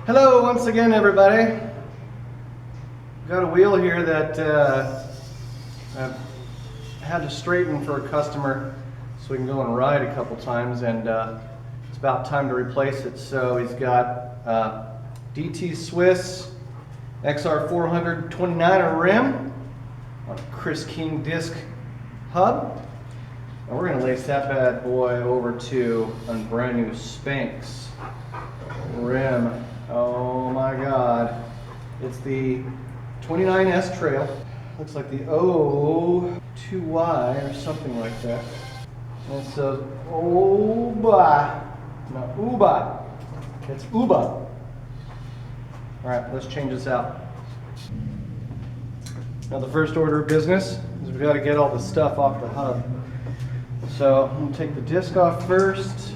Hello once again, everybody. Got a wheel here that I've had to straighten for a customer so we can go and ride a couple times, and it's about time to replace it. So he's got DT Swiss XR 429er rim on a Chris King disc hub, and we're going to lace that bad boy over to a brand new Spank's rim. Oh my God. It's the 29S Trail. Looks like the O2Y or something like that. And it says Oba. No, Uba. It's Uba. Alright, let's change this out. Now the first order of business is we've got to get all the stuff off the hub. So I'm going to take the disc off first.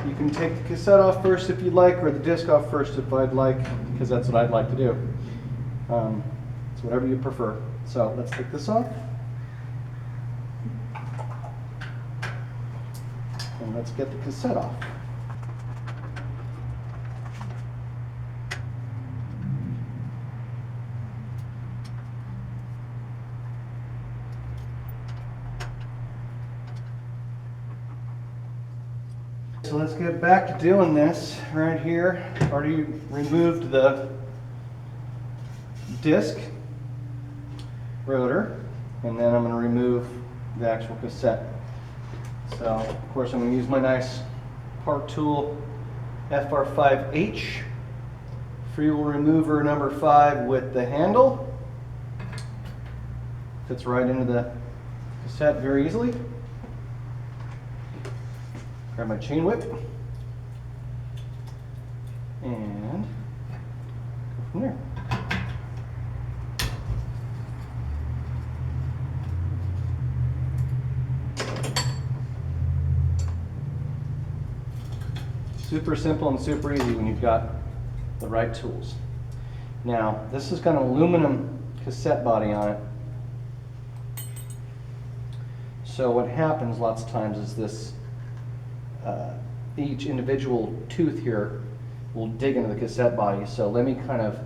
You can take the cassette off first if you'd like, or the disc off first if I'd like, because that's what I'd like to do. It's whatever you prefer. So let's take this off. And let's get the cassette off. So let's get back to doing this right here. Already removed the disc rotor, and then I'm going to remove the actual cassette. So of course I'm going to use my nice Part Tool FR5H free wheel remover number 5 with the handle. Fits right into the cassette very easily. Grab my chain whip and go from there. Super simple and super easy when you've got the right tools. Now, this has got an aluminum cassette body on it. So what happens lots of times is this each individual tooth here will dig into the cassette body. So let me kind of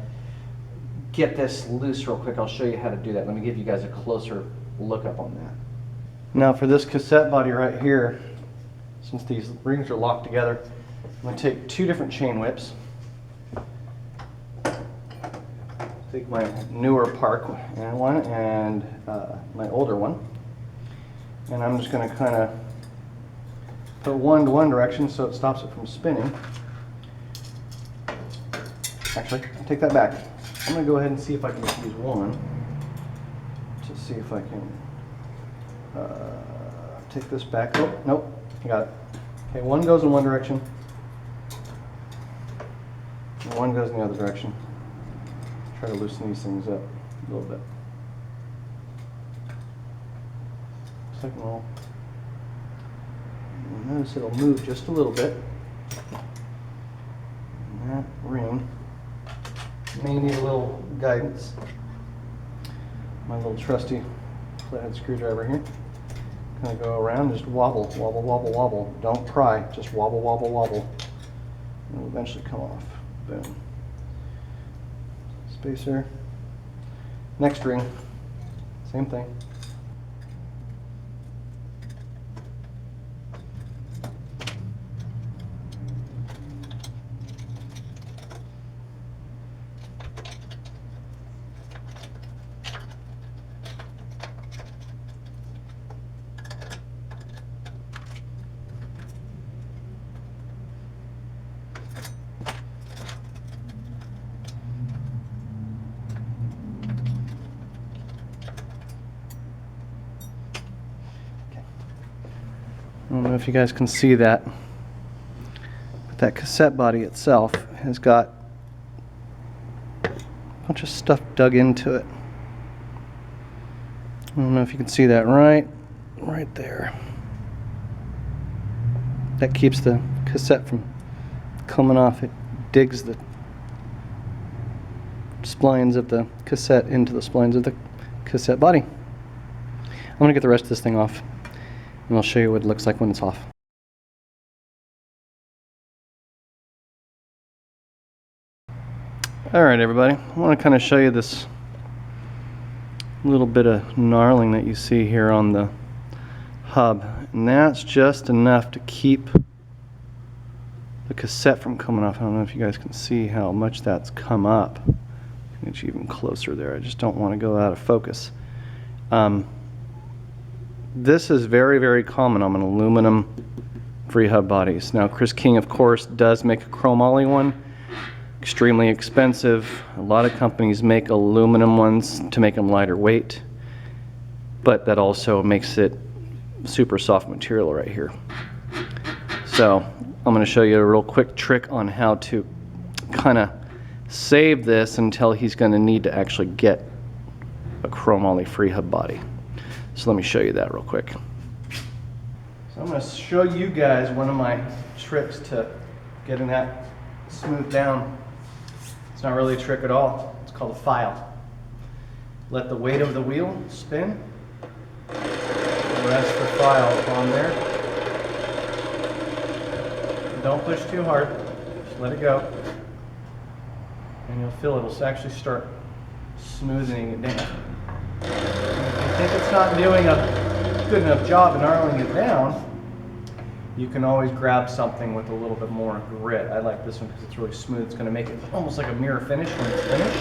get this loose real quick. I'll show you how to do that. Let me give you guys a closer look up on that. Now for this cassette body right here, since these rings are locked together, I'm going to take 2 different chain whips. Take my newer Park one and my older one. And I'm just going to kind of put one to one direction so it stops it from spinning. Actually, I'll take that back. I'm going to go ahead and see if I can just use one to see if I can take this back. Oh, nope, I got it. Okay, one goes in one direction, and one goes in the other direction. Try to loosen these things up a little bit. Second roll. Notice it'll move just a little bit. And that ring may need a little guidance. My little trusty flathead screwdriver here. Kind of go around, just wobble, wobble, wobble, wobble. Don't pry, just wobble, wobble, wobble. And it'll eventually come off. Boom. Spacer. Next ring, same thing. I don't know if you guys can see that, but that cassette body itself has got a bunch of stuff dug into it. I don't know if you can see that right there. That keeps the cassette from coming off. It digs the splines of the cassette into the splines of the cassette body. I'm going to get the rest of this thing off, and I'll show you what it looks like when it's off. Alright everybody, I want to kind of show you this little bit of gnarling that you see here on the hub, and that's just enough to keep the cassette from coming off. I don't know if you guys can see how much that's come up. I can get you even closer there. I just don't want to go out of focus. This is very, very common on an aluminum Freehub bodies. Now Chris King, of course, does make a chromoly one. Extremely expensive. A lot of companies make aluminum ones to make them lighter weight, but that also makes it super soft material right here. So I'm going to show you a real quick trick on how to kind of save this until he's going to need to actually get a chromoly Freehub body. So let me show you that real quick. So I'm going to show you guys one of my tricks to getting that smoothed down. It's not really a trick at all. It's called a file. Let the weight of the wheel spin. Rest the file on there. Don't push too hard. Just let it go. And you'll feel it'll actually start smoothing it down. And if you think it's not doing a good enough job of gnarling it down, you can always grab something with a little bit more grit. I like this one because it's really smooth. It's going to make it almost like a mirror finish when it's finished.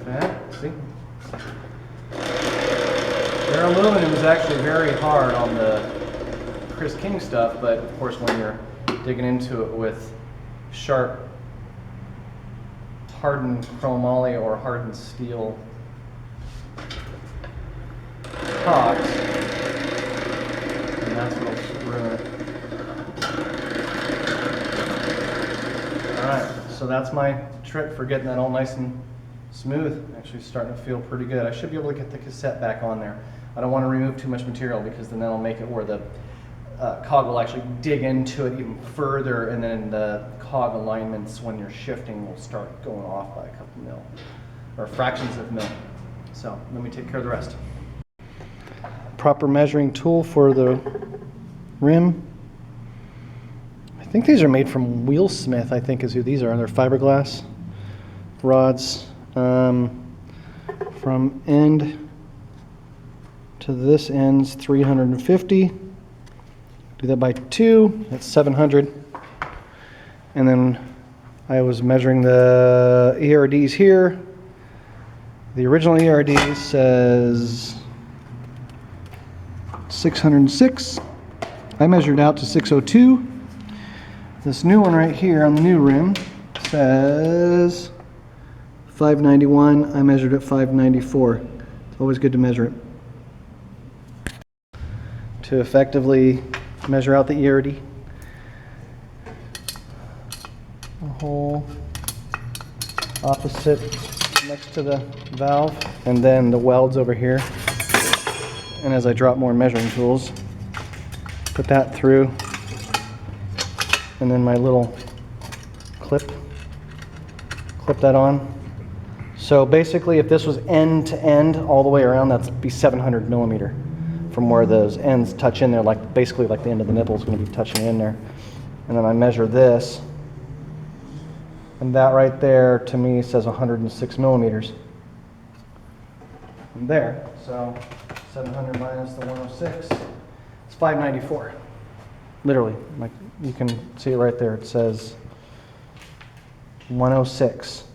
That, see? Their aluminum is actually very hard on the Chris King stuff, but of course when you're digging into it with sharp, hardened chromoly or hardened steel cogs, that's what'll ruin it. Alright, so that's my trick for getting that all nice and smooth. Actually starting to feel pretty good. I should be able to get the cassette back on there. I don't want to remove too much material because then that'll make it where the cog will actually dig into it even further, and then the cog alignments when you're shifting will start going off by a couple mil, or fractions of mil. So let me take care of the rest. Proper measuring tool for the rim. I think these are made from Wheelsmith, I think is who these are. They're fiberglass rods. From end to this end's 350. Do that by 2, that's 700. And then I was measuring the ERDs here. The original ERD says 606. I measured out to 602. This new one right here on the new rim says 591. I measured at 594. It's always good to measure it to effectively measure out the ERD. A hole opposite next to the valve, and then the welds over here. And as I drop more measuring tools, put that through, and then my little clip that on. So basically, if this was end to end all the way around, that'd be 700 millimeter from where those ends touch in there, like basically like the end of the nipple is going to be touching in there. And then I measure this, and that right there to me says 106 millimeters. And there, so 700 minus the 106, it's 594. Literally, like you can see it right there. It says 106.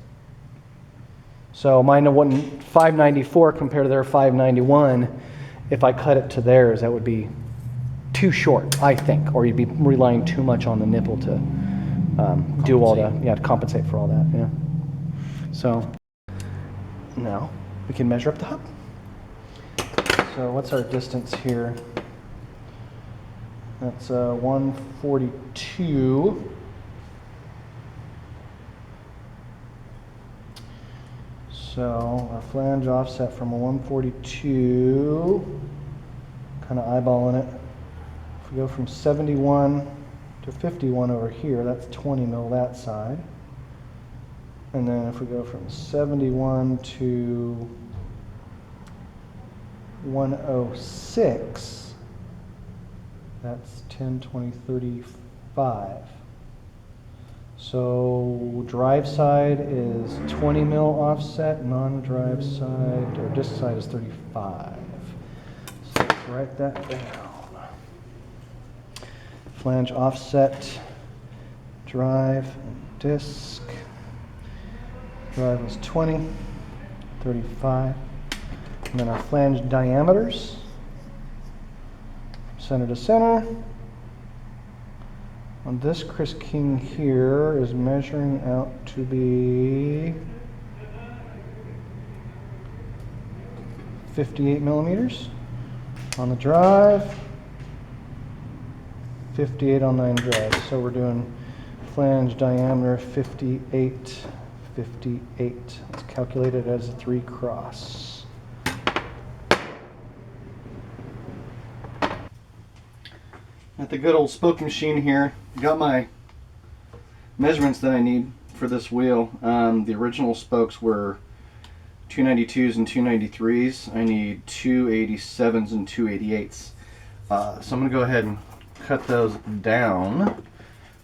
So mine 594 compared to their 591. If I cut it to theirs, that would be too short, I think, or you'd be relying too much on the nipple to do all that. Yeah, to compensate for all that. Yeah. So now we can measure up the hub. So what's our distance here? That's 142. So our flange offset from a 142, kind of eyeballing it. If we go from 71 to 51 over here, that's 20 mil that side. And then if we go from 71 to 106, that's 10, 20, 35. So drive side is 20 mil offset, non-drive side or disc side is 35. So let's write that down. Flange offset, drive, and disc. Drive was 20, 35. And then our flange diameters, center to center. On this Chris King here is measuring out to be 58 millimeters on the drive, 58 on 9 drive. So we're doing flange diameter 58, 58. Let's calculate it as a 3 cross. At the good old spoke machine here, got my measurements that I need for this wheel. The original spokes were 292s and 293s. I need 287s and 288s. So I'm going to go ahead and cut those down.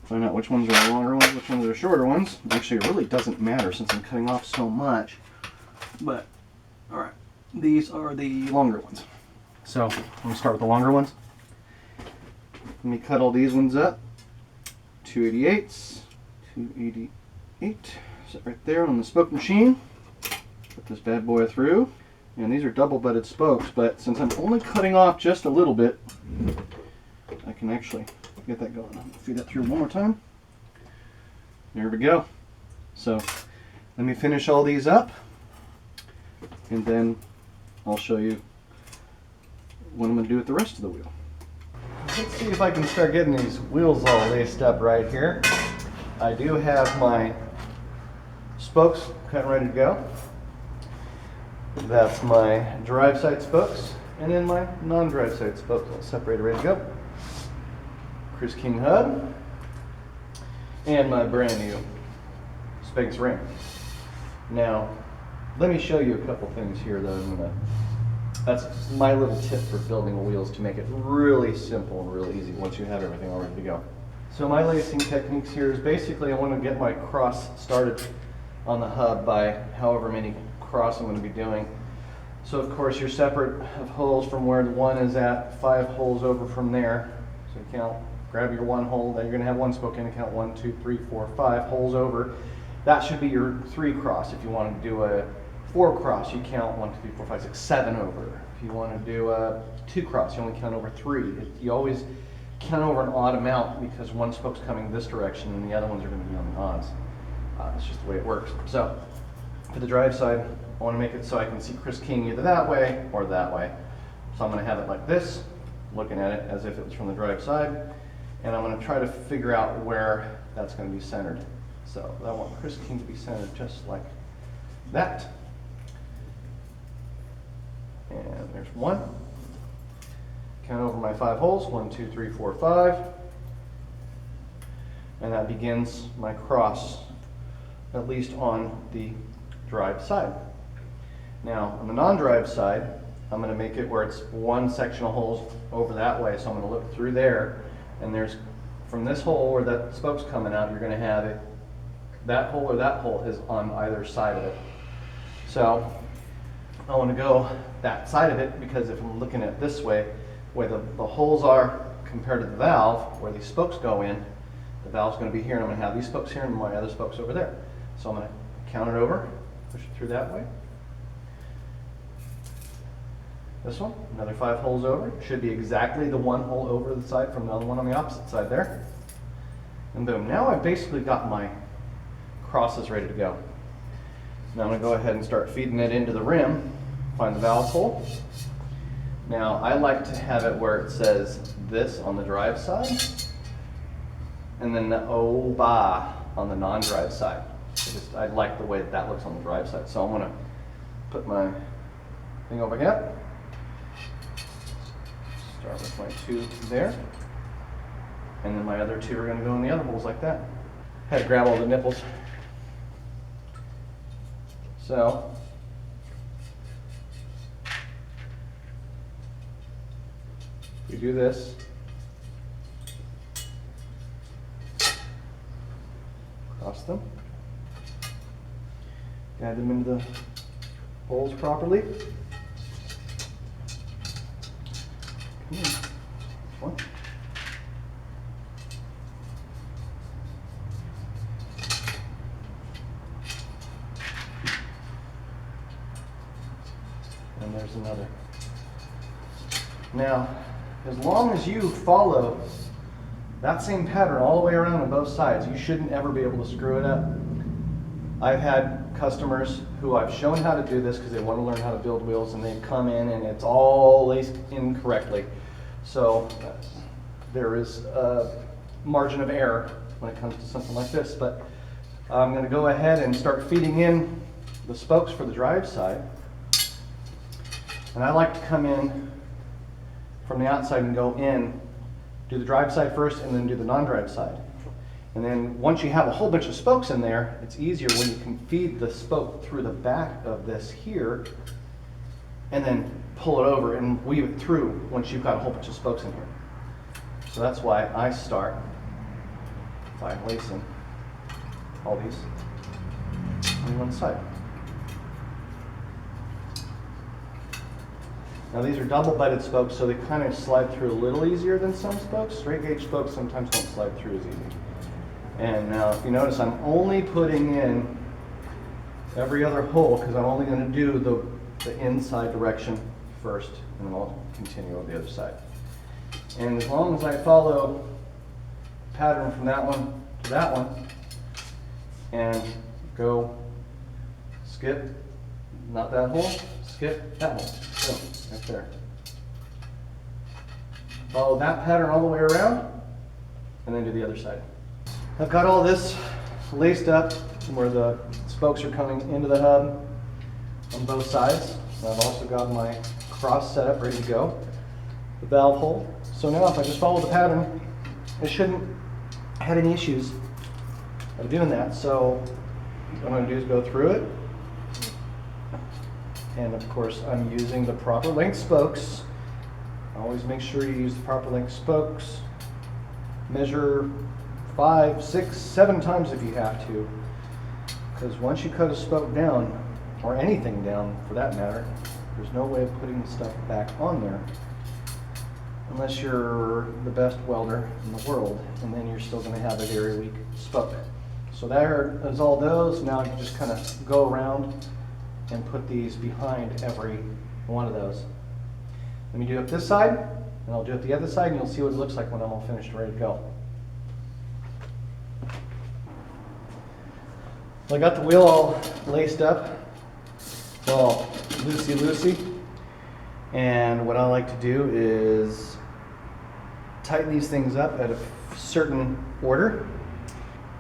Find out which ones are the longer ones, which ones are the shorter ones. Actually, it really doesn't matter since I'm cutting off so much. But, alright, these are the longer ones. So, I'm going to start with the longer ones. Let me cut all these ones up. 288s, 288, sit right there on the spoke machine. Put this bad boy through. And these are double butted spokes, but since I'm only cutting off just a little bit, I can actually get that going. Feed that through one more time. There we go. So let me finish all these up, and then I'll show you what I'm going to do with the rest of the wheel. Let's see if I can start getting these wheels all laced up right here. I do have my spokes cut and ready to go. That's my drive side spokes, and then my non-drive side spokes all separated, ready to go. Chris King hub, and my brand new Spank ring. Now, let me show you a couple things here that that's my little tip for building wheels to make it really simple and really easy once you have everything all ready to go. So my lacing techniques here is basically I want to get my cross started on the hub by however many cross I'm going to be doing. So of course you're separate of holes from where the one is at, 5 holes over from there. So count, grab your 1 hole, then you're going to have 1 spoke in, count 1, 2, 3, 4, 5 holes over. That should be your 3 cross. If you want to do a 4 cross, you count 1, 2, 3, 4, 5, 6, 7 over. If you want to do a 2 cross, you only count over 3. You always count over an odd amount because one spoke's coming this direction and the other ones are going to be on the odds. It's just the way it works. So for the drive side, I want to make it so I can see Chris King either that way or that way. So I'm going to have it like this, looking at it as if it was from the drive side, and I'm going to try to figure out where that's going to be centered. So I want Chris King to be centered just like that. And there's 1. Count over my 5 holes, 1, 2, 3, 4, 5. And that begins my cross, at least on the drive side. Now, on the non-drive side, I'm going to make it where it's 1 section of holes over that way. So I'm going to look through there, and there's, from this hole where that spoke's coming out, you're going to have it, that hole or that hole is on either side of it. So I want to go that side of it because if I'm looking at this way, where the holes are compared to the valve, where these spokes go in, the valve's going to be here, and I'm going to have these spokes here and my other spokes over there. So I'm going to count it over, push it through that way. This one, another 5 holes over. Should be exactly the 1 hole over the side from the other one on the opposite side there. And boom, now I've basically got my crosses ready to go. Now I'm going to go ahead and start feeding it into the rim, find the valve hole. Now I like to have it where it says this on the drive side, and then the O-Ba on the non-drive side. I like the way that looks on the drive side. So I'm going to put my thing over here. Start with my 2 there, and then my other 2 are going to go in the other holes like that. Had to grab all the nipples. So we do this. across them. Guide them into the holes properly. Come in. One. And there's another. Now, as long as you follow that same pattern all the way around on both sides, you shouldn't ever be able to screw it up. I've had customers who I've shown how to do this because they want to learn how to build wheels, and they've come in and it's all laced incorrectly. So there is a margin of error when it comes to something like this. But I'm going to go ahead and start feeding in the spokes for the drive side. And I like to come in from the outside and go in, do the drive side first and then do the non-drive side. And then once you have a whole bunch of spokes in there, it's easier when you can feed the spoke through the back of this here and then pull it over and weave it through once you've got a whole bunch of spokes in here. So that's why I start by lacing all these on one side. Now these are double-butted spokes, so they kind of slide through a little easier than some spokes. Straight gauge spokes sometimes don't slide through as easy. And now if you notice, I'm only putting in every other hole because I'm only going to do the inside direction first, and then I'll continue on the other side. And as long as I follow the pattern from that one to that one, and go skip, not that hole, skip that hole. So, right there. Follow that pattern all the way around, and then do the other side. I've got all this laced up where the spokes are coming into the hub on both sides. And I've also got my cross set up ready to go, the valve hole. So now if I just follow the pattern, I shouldn't have any issues of doing that. So what I'm going to do is go through it. And of course I'm using the proper length spokes. Always make sure you use the proper length spokes. Measure 5, 6, 7 times if you have to, because once you cut a spoke down, or anything down for that matter, there's no way of putting the stuff back on there unless you're the best welder in the world, and then you're still going to have a very weak spoke. So there is all those. Now you just kind of go around and put these behind every one of those. Let me do it this side, and I'll do it the other side, and you'll see what it looks like when I'm all finished and ready to go. Well, I got the wheel all laced up, all loosey-loosey, and what I like to do is tighten these things up at a certain order.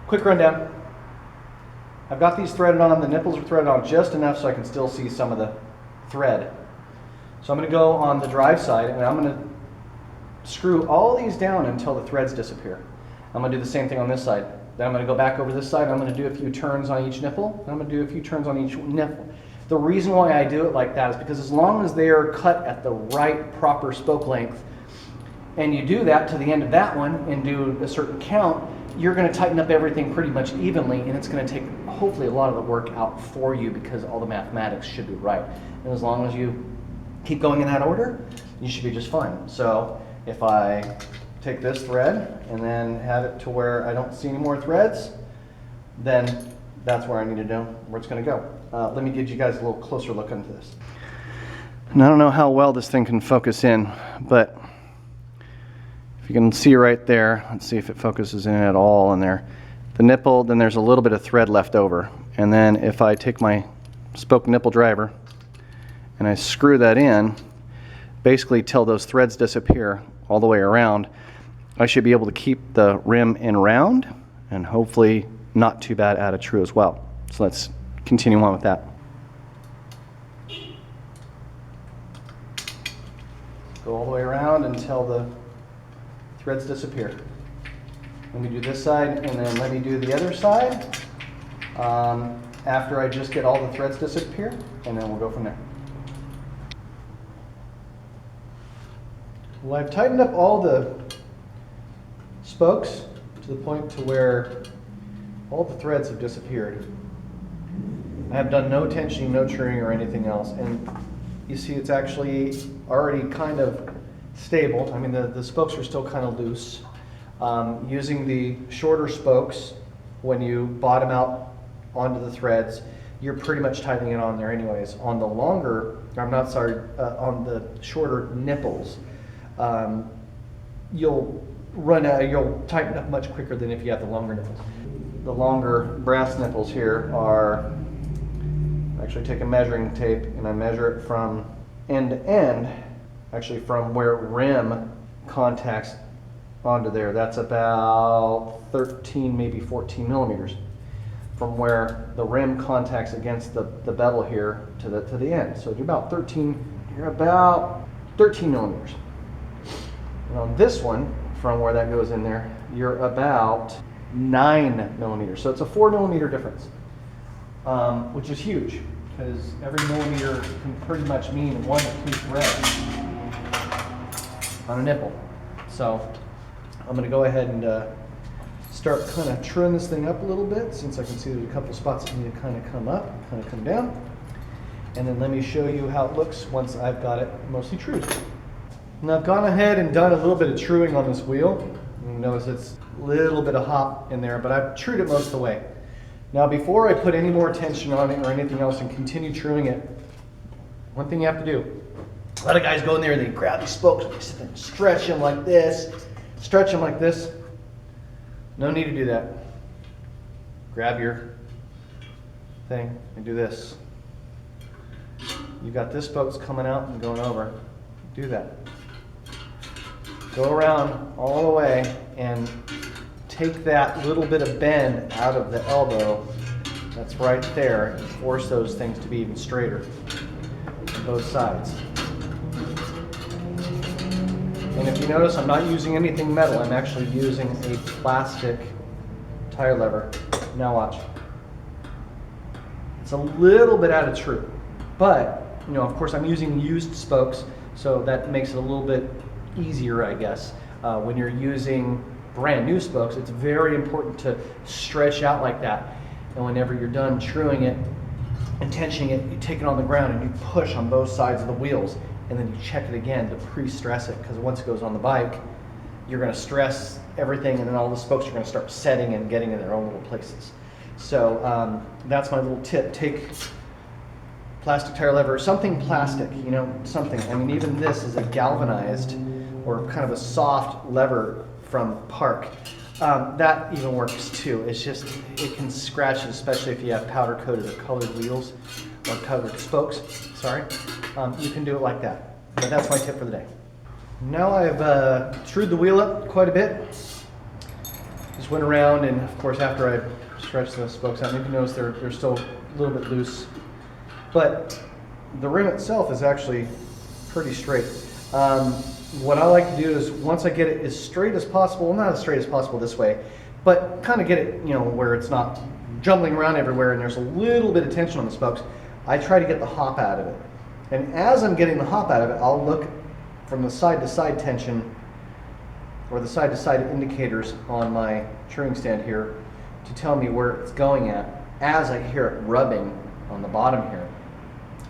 Quick rundown. I've got these threaded on, the nipples are threaded on just enough so I can still see some of the thread. So I'm going to go on the drive side and I'm going to screw all these down until the threads disappear. I'm going to do the same thing on this side. Then I'm going to go back over this side, and I'm going to do a few turns on each nipple, and I'm going to do a few turns on each nipple. The reason why I do it like that is because as long as they are cut at the right proper spoke length, and you do that to the end of that one and do a certain count, you're going to tighten up everything pretty much evenly, and it's going to take hopefully a lot of the work out for you because all the mathematics should be right. And as long as you keep going in that order, you should be just fine. So if I take this thread and then have it to where I don't see any more threads, then that's where I need to know where it's going to go. Let me give you guys a little closer look into this. And I don't know how well this thing can focus in, but if you can see right there, let's see if it focuses in at all in there. The nipple, then there's a little bit of thread left over. And then if I take my spoke nipple driver and I screw that in, basically till those threads disappear all the way around, I should be able to keep the rim in round and hopefully not too bad out of true as well. So let's continue on with that. Go all the way around until the threads disappear. Let me do this side and then let me do the other side after I just get all the threads disappear, and then we'll go from there. Well, I've tightened up all the spokes to the point to where all the threads have disappeared. I have done no tensioning, no truing or anything else, and you see it's actually already kind of stable. I mean, the spokes are still kind of loose. Using the shorter spokes, when you bottom out onto the threads, you're pretty much tightening it on there anyways. On the longer, on the shorter nipples, you'll tighten up much quicker than if you have the longer nipples. The longer brass nipples here are, I actually take a measuring tape and I measure it from end to end, actually from where rim contacts onto there. That's about 13, maybe 14 millimeters from where the rim contacts against the bevel here to the end. So you're about 13 millimeters. And on this one, from where that goes in there, you're about 9 millimeters. So it's a 4 millimeter difference, which is huge because every millimeter can pretty much mean 1 to 2 threads on a nipple. So I'm going to go ahead and start kind of truing this thing up a little bit, since I can see there's a couple spots that need to kind of come up, kind of come down. And then let me show you how it looks once I've got it mostly trued. Now I've gone ahead and done a little bit of truing on this wheel. You notice it's a little bit of hop in there, but I've trued it most of the way. Now before I put any more tension on it or anything else and continue truing it, one thing you have to do, a lot of guys go in there and they grab these spokes and they sit there and stretch them like this, stretch them like this. No need to do that. Grab your thing and do this. You've got this spoke's coming out and going over. Do that. Go around all the way and take that little bit of bend out of the elbow that's right there and force those things to be even straighter on both sides. And if you notice, I'm not using anything metal. I'm actually using a plastic tire lever. Now watch. It's a little bit out of true, but you know, of course, I'm using used spokes, so that makes it a little bit easier, I guess. When you're using brand new spokes, it's very important to stretch out like that. And whenever you're done truing it and tensioning it, you take it on the ground and you push on both sides of the wheels. And then you check it again to pre-stress it, because once it goes on the bike, you're going to stress everything, and then all the spokes are going to start setting and getting in their own little places. So that's my little tip. Take plastic tire lever, something plastic, you know, something. I mean, even this is a galvanized or kind of a soft lever from Park. That even works too. It's just, it can scratch, especially if you have powder coated or colored wheels or colored spokes, sorry. You can do it like that. But that's my tip for the day. Now I've trued the wheel up quite a bit. Just went around, and of course after I stretched the spokes out, maybe you notice they're still a little bit loose. But the rim itself is actually pretty straight. What I like to do is, once I get it as straight as possible, well, not as straight as possible this way, but kind of get it, you know, where it's not jumbling around everywhere and there's a little bit of tension on the spokes, I try to get the hop out of it. And as I'm getting the hop out of it, I'll look from the side-to-side tension or the side-to-side indicators on my truing stand here to tell me where it's going at as I hear it rubbing on the bottom here.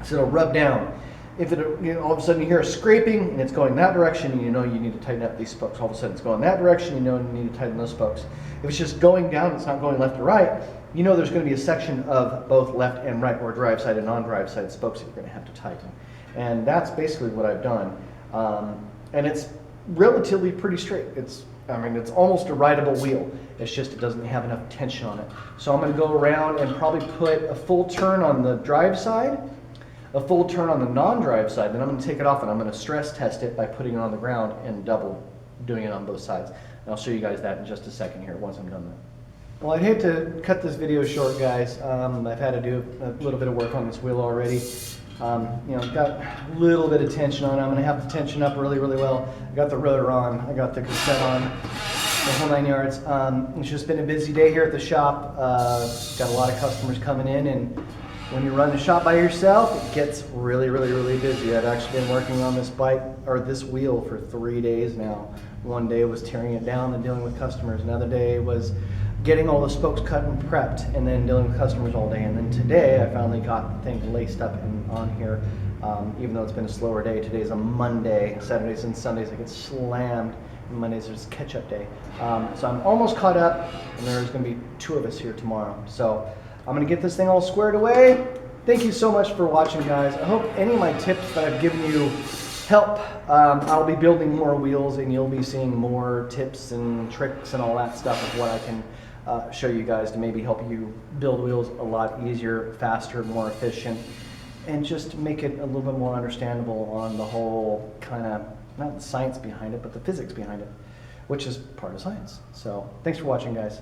So it'll rub down. If it, you know, all of a sudden you hear a scraping and it's going that direction, you know you need to tighten up these spokes. All of a sudden it's going that direction, you know you need to tighten those spokes. If it's just going down, it's not going left or right, you know there's going to be a section of both left and right, or drive side and non-drive side spokes that you're going to have to tighten. And that's basically what I've done. And it's relatively pretty straight. I mean, it's almost a rideable wheel. It's just it doesn't have enough tension on it. So I'm going to go around and probably put a full turn on the drive side, a full turn on the non-drive side, then I'm going to take it off and I'm going to stress test it by putting it on the ground and double doing it on both sides. And I'll show you guys that in just a second here once I'm done that. Well, I'd hate to cut this video short, guys. I've had to do a little bit of work on this wheel already. You know, got a little bit of tension on it. I'm going to have the tension up really, really well. I got the rotor on. I got the cassette on. The whole 9 yards. It's just been a busy day here at the shop. Got a lot of customers coming in, and when you run the shop by yourself, it gets really, really, really busy. I've actually been working on this bike, or this wheel, for 3 days now. One day was tearing it down and dealing with customers. Another day was getting all the spokes cut and prepped, and then dealing with customers all day. And then today, I finally got the thing laced up and on here. Even though it's been a slower day, today's a Monday. Saturdays and Sundays I get slammed, and Mondays is catch-up day. So I'm almost caught up, and there's going to be 2 of us here tomorrow. So I'm going to get this thing all squared away. Thank you so much for watching, guys. I hope any of my tips that I've given you help. I'll be building more wheels, and you'll be seeing more tips and tricks and all that stuff of what I can show you guys to maybe help you build wheels a lot easier, faster, more efficient, and just make it a little bit more understandable on the whole kind of, not the science behind it, but the physics behind it, which is part of science. So thanks for watching, guys.